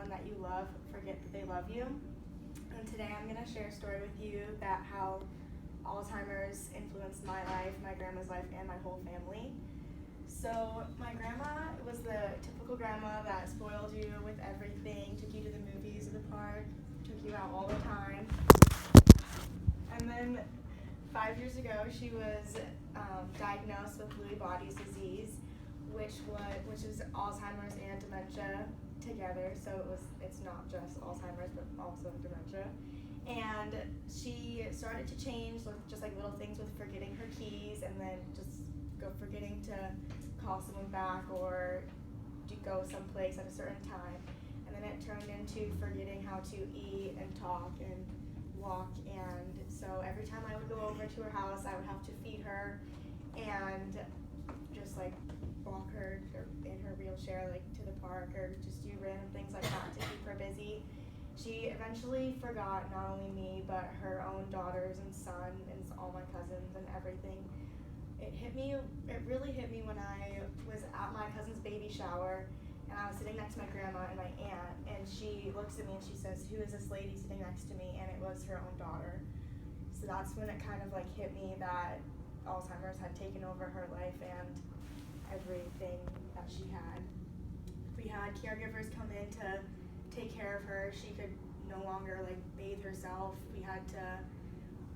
someone that you love forget that they love you. And today I'm going to share a story with you that how Alzheimer's influenced my life, my grandma's life, and my whole family. So my grandma was the typical grandma that spoiled you with everything, took you to the movies or the park, took you out all the time. And then 5 years ago, she was diagnosed with Lewy bodies disease, which is Alzheimer's and dementia together. So it's not just Alzheimer's, but also dementia. And she started to change, just like little things with forgetting her keys, and then just forgetting to call someone back or to go someplace at a certain time. And then it turned into forgetting how to eat and talk and walk. And so every time I would go over to her house, I would have to feed her and just like walk her in her wheelchair like to the park or just do random things like that to keep her busy. She eventually forgot not only me, but her own daughters and son and all my cousins and everything. It really hit me when I was at my cousin's baby shower and I was sitting next to my grandma and my aunt, and she looks at me and she says, "Who is this lady sitting next to me?" And it was her own daughter. So that's when it kind of like hit me that Alzheimer's had taken over her life and everything that she had. We had caregivers come in to take care of her. She could no longer like bathe herself. We had to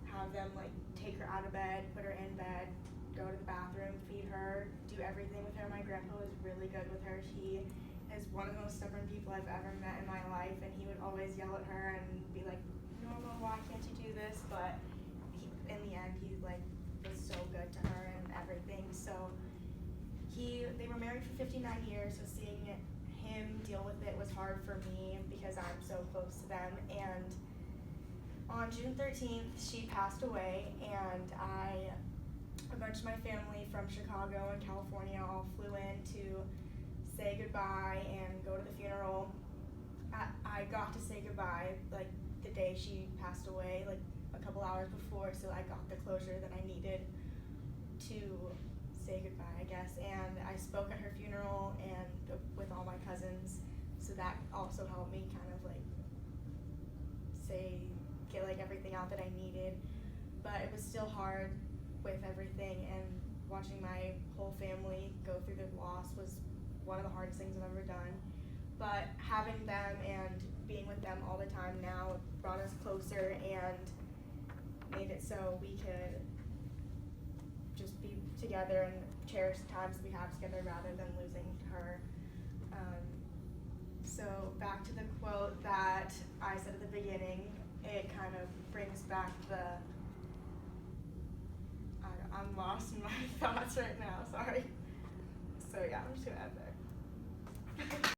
have them like take her out of bed, put her in bed, go to the bathroom, feed her, do everything with her. My grandpa was really good with her. He is one of the most stubborn people I've ever met in my life, and he would always yell at her and be like, "Norma, why can't you do this?" But in the end, he like was so good to her and everything. So they were married for 59 years, so seeing him deal with it was hard for me because I'm so close to them. And on June 13th, she passed away, and a bunch of my family from Chicago and California all flew in to say goodbye and go to the funeral. I got to say goodbye like the day she passed away, like a couple hours before, so I got the closure that I needed to say goodbye, I guess. And I spoke at her funeral and with all my cousins, so that also helped me kind of like get like everything out that I needed. But it was still hard with everything, and watching my whole family go through the loss was one of the hardest things I've ever done. But having them and being with them all the time now brought us closer and made it so we could just be together and cherish the times we have together rather than losing her. So back to the quote that I said at the beginning, it kind of brings back I'm lost in my thoughts right now, sorry. So yeah, I'm just gonna end there.